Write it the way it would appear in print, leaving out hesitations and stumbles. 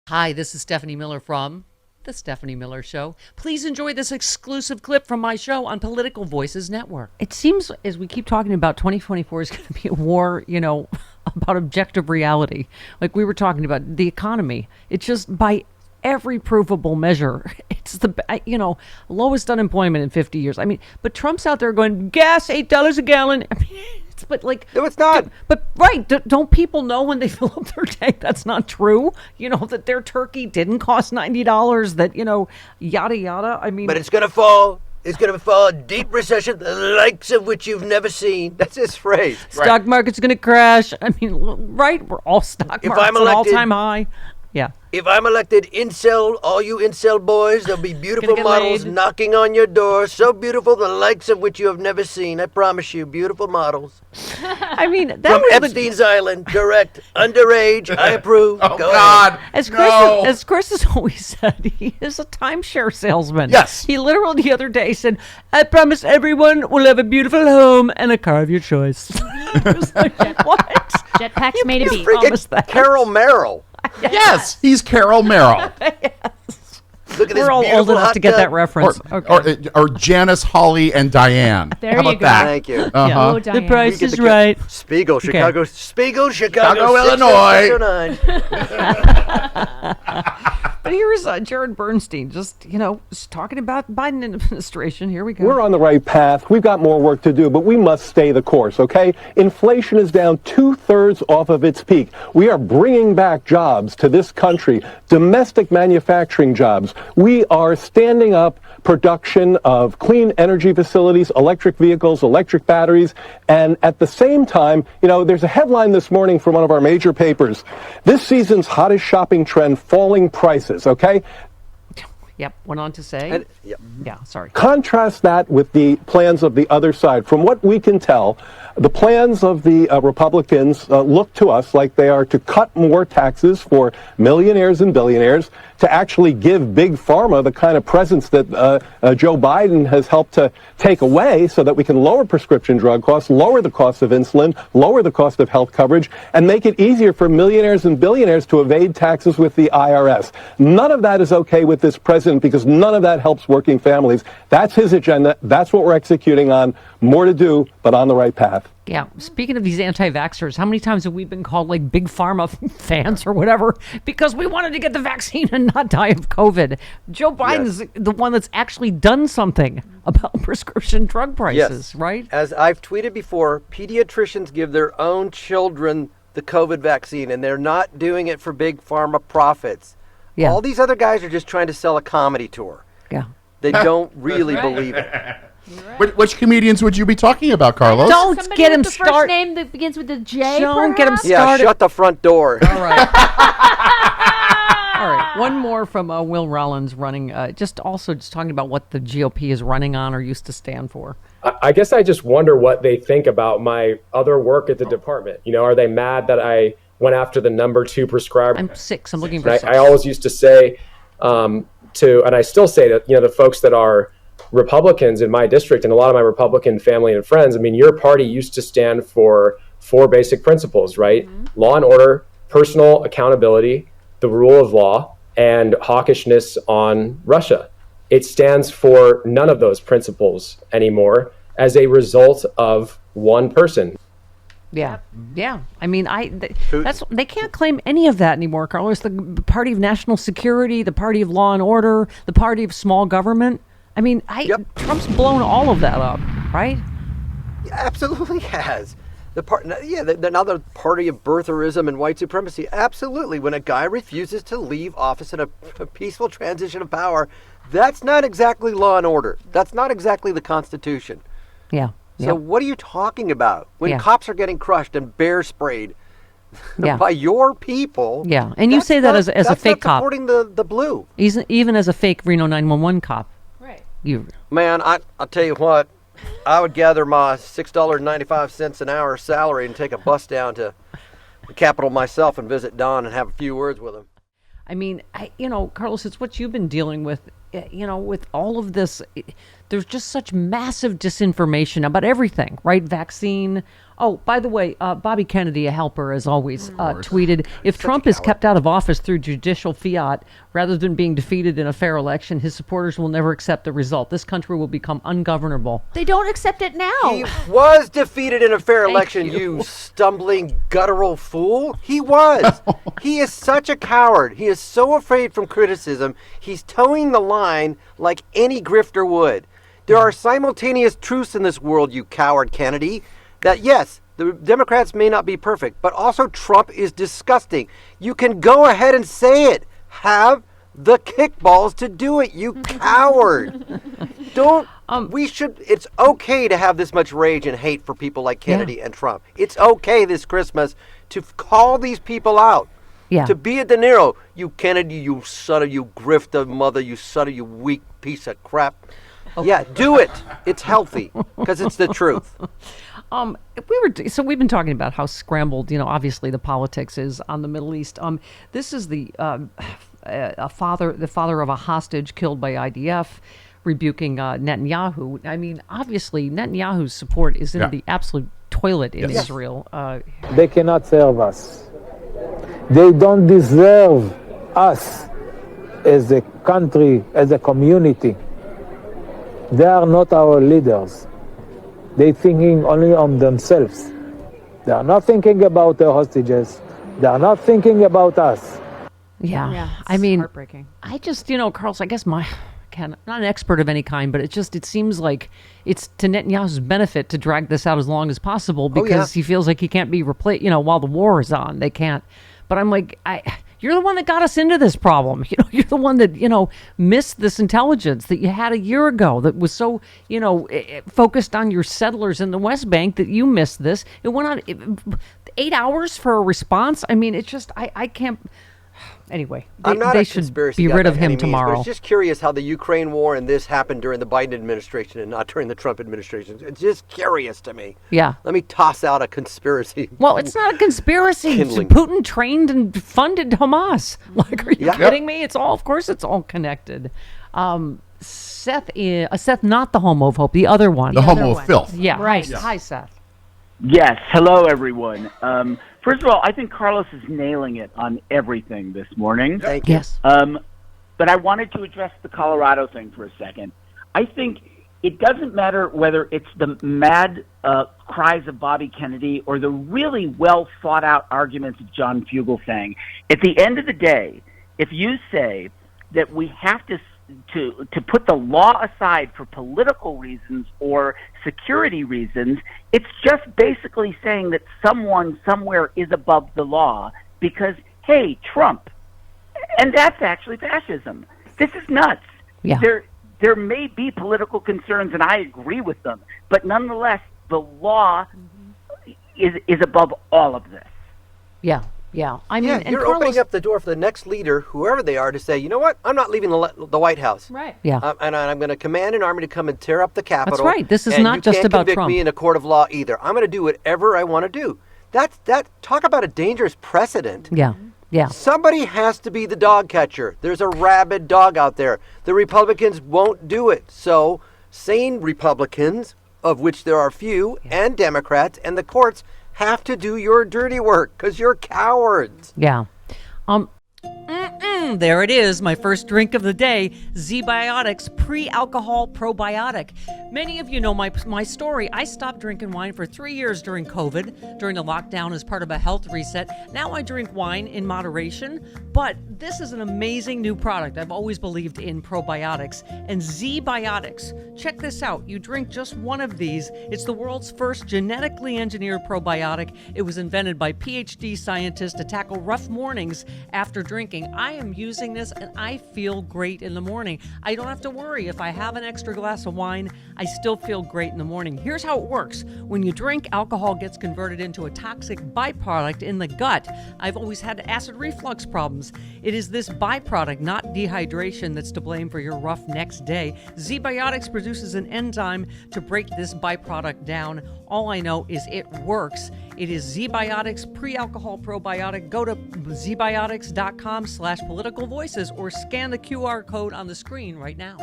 Hi, this is Stephanie Miller from The Stephanie Miller Show. Please enjoy this exclusive clip from my show on Political Voices Network. It seems, as we keep talking about, 2024 is going to be a war, about objective reality. Like we were talking about the economy. It's just by every provable measure, it's the lowest unemployment in 50 years. I mean, but Trump's out there going, gas $8 a gallon. I mean, but like, no, it's not. But right, don't people know when they fill up their tank that's not true? That their turkey didn't cost $90. That yada yada. I mean, but it's gonna fall. It's gonna fall a deep recession, the likes of which you've never seen. That's his phrase. Stock market's gonna crash. I mean, right? We're all stock market's at all-time high. Yeah. If I'm elected, all you incel boys, there'll be beautiful models knocking on your door. So beautiful, the likes of which you have never seen. I promise you, beautiful models. I mean, that from Epstein's Island, direct, underage. I approve. Oh, Go God. ahead. As Chris has always said, he is a timeshare salesman. Yes. He literally the other day said, I promise everyone will have a beautiful home and a car of your choice. I was like, what? Jetpacks made a beat. Freaking Carol Merrill. Yes, he's Carol Merrill. Yes. Look at this We're all old enough to get that reference. Or Janice, Holly, and Diane. There How about you go. that? Thank you. Uh-huh. Yeah. Oh, Diane. The price is right. Spiegel, Chicago. Okay. Chicago, Illinois. 609. But here's Jared Bernstein just talking about Biden administration. Here we go. We're on the right path. We've got more work to do, but we must stay the course, okay? Inflation is down 2/3 off of its peak. We are bringing back jobs to this country, domestic manufacturing jobs. We are standing up production of clean energy facilities, electric vehicles, electric batteries, and at the same time, there's a headline this morning from one of our major papers. This season's hottest shopping trend, falling prices. Okay. Yep. Went on to say. Yeah. Sorry. Contrast that with the plans of the other side. From what we can tell, the plans of the Republicans look to us like they are to cut more taxes for millionaires and billionaires, to actually give big pharma the kind of presence that Joe Biden has helped to take away so that we can lower prescription drug costs, lower the cost of insulin, lower the cost of health coverage, and make it easier for millionaires and billionaires to evade taxes with the IRS. None of that is okay with this president because none of that helps working families. That's his agenda. That's what we're executing on. More to do, but on the right path. Yeah. Speaking of these anti-vaxxers, how many times have we been called like big pharma fans or whatever because we wanted to get the vaccine and not die of COVID? Joe Biden's the one that's actually done something about prescription drug prices, right? As I've tweeted before, pediatricians give their own children the COVID vaccine, and they're not doing it for big pharma profits. Yeah. All these other guys are just trying to sell a comedy tour. Yeah. They don't really believe it. Right. Which comedians would you be talking about, Carlos? Don't Somebody get with him the started. First name that begins with a J. Don't get him perhaps? started. Yeah, shut the front door. All right. All right. One more from Will Rollins running, just talking about what the GOP is running on or used to stand for. I guess I just wonder what they think about my other work at the department. Are they mad that I went after the number 2 prescriber? I'm 6. I'm looking for 6. I always used to say and I still say that, the folks that are Republicans in my district and a lot of my Republican family and friends, your party used to stand for 4 basic principles, right? Mm-hmm. Law and order, personal accountability, the rule of law, and hawkishness on Russia. It stands for none of those principles anymore as a result of one person. Yeah. They can't claim any of that anymore, Carlos. The party of national security, the party of law and order, the party of small government. Trump's blown all of that up, right? Yeah, absolutely has. Another party of birtherism and white supremacy. Absolutely. When a guy refuses to leave office in a peaceful transition of power, that's not exactly law and order. That's not exactly the Constitution. Yeah. So what are you talking about? When cops are getting crushed and bear sprayed by your people. Yeah. And you say that as a fake cop. Supporting the blue. Even as a fake Reno 911 cop. Right. Man, I'll tell you what. I would gather my $6.95 an hour salary and take a bus down to the Capitol myself and visit Don and have a few words with him. Carlos, it's what you've been dealing with, with all of this. there's just such massive disinformation about everything, right? Vaccine. Oh, by the way, Bobby Kennedy, a helper, as always, tweeted, if Trump is kept out of office through judicial fiat rather than being defeated in a fair election, his supporters will never accept the result. This country will become ungovernable. They don't accept it now. He was defeated in a fair election, you stumbling, guttural fool. He was. He is such a coward. He is so afraid from criticism. He's towing the line like any grifter would. There are simultaneous truths in this world, you coward Kennedy. That yes, the Democrats may not be perfect, but also Trump is disgusting. You can go ahead and say it. Have the kickballs to do it, you coward. Don't, it's okay to have this much rage and hate for people like Kennedy and Trump. It's okay this Christmas to call these people out. Yeah. To be a De Niro, you Kennedy, you son of, you grifter mother, you son of, you weak piece of crap. Yeah, do it. It's healthy because it's the truth. We've been talking about how scrambled, obviously the politics is on the Middle East. This is the father of a hostage killed by IDF, rebuking Netanyahu. I mean, obviously Netanyahu's support is in the absolute toilet in Israel. They cannot serve us. They don't deserve us as a country, as a community. They are not our leaders. They're thinking only on themselves. They are not thinking about the hostages. They are not thinking about us. Yeah. I mean, heartbreaking. I just, Carlos, I guess I'm not an expert of any kind, but it seems like it's to Netanyahu's benefit to drag this out as long as possible because he feels like he can't be replaced, while the war is on. They can't. But I'm like, you're the one that got us into this problem. You're the one that, missed this intelligence that you had a year ago that was so, focused on your settlers in the West Bank that you missed this. It went on 8 hours for a response. I mean, it's just, I can't. Anyway, they should be rid of him tomorrow. But it's just curious how the Ukraine war and this happened during the Biden administration and not during the Trump administration. It's just curious to me. Yeah. Let me toss out a conspiracy. Well, it's not a conspiracy. Kindling. Putin trained and funded Hamas. Like, are you kidding me? Of course it's all connected. Seth, not the homo of hope, the other one. The homo of filth. Yeah. Right. Hi, Seth. Yes. Hello, everyone. First of all, I think Carlos is nailing it on everything this morning. Thank you. Yes. But I wanted to address the Colorado thing for a second. I think it doesn't matter whether it's the mad cries of Bobby Kennedy or the really well thought out arguments of John Fugelsang. At the end of the day, if you say that we have to put the law aside for political reasons or security reasons, it's just basically saying that someone somewhere is above the law because, hey, Trump. And that's actually fascism. This is nuts. Yeah. There may be political concerns, and I agree with them, but nonetheless, the law is above all of this. Yeah. Yeah. I mean, and you're Carlos, opening up the door for the next leader, whoever they are, to say, you know what? I'm not leaving the White House. Right. Yeah. And I'm going to command an army to come and tear up the Capitol. That's right. This is and not just about you can't convict Trump. me in a court of law either. I'm going to do whatever I want to do. Talk about a dangerous precedent. Yeah. Yeah. Somebody has to be the dog catcher. There's a rabid dog out there. The Republicans won't do it. So sane Republicans, of which there are few, and Democrats and the courts have to do your dirty work because you're cowards. Yeah. There it is, my first drink of the day, Z-Biotics Pre-Alcohol Probiotic. Many of you know my story. I stopped drinking wine for 3 years during COVID, during the lockdown as part of a health reset. Now I drink wine in moderation, but this is an amazing new product. I've always believed in probiotics. And Z-Biotics, check this out. You drink just one of these. It's the world's first genetically engineered probiotic. It was invented by PhD scientists to tackle rough mornings after drinking. I am using this and I feel great in the morning. I don't have to worry if I have an extra glass of wine, I still feel great in the morning. Here's how it works. When you drink, alcohol gets converted into a toxic byproduct in the gut. I've always had acid reflux problems. It is this byproduct, not dehydration, that's to blame for your rough next day. Z-Biotics produces an enzyme to break this byproduct down. All I know is it works. It is Z-Biotics Pre-Alcohol Probiotic. Go to zbiotics.com/politicalvoices or scan the QR code on the screen right now.